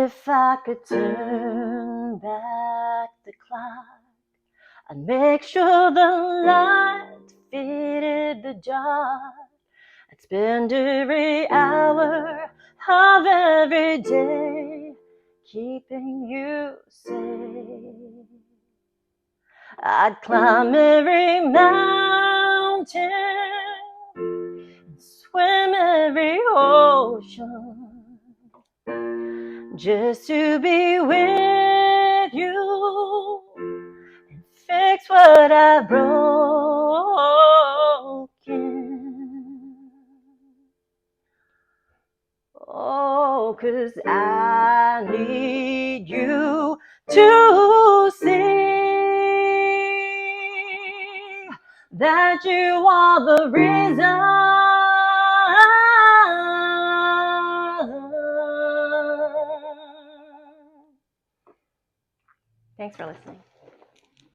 If I could turn back the clock, I'd make sure the light fitted the jar. I'd spend every hour of every day keeping you safe. I'd climb every mountain and swim every ocean just to be with you and fix what I've broken. Oh, 'cause I need you to see that you are the reason. Thanks for listening.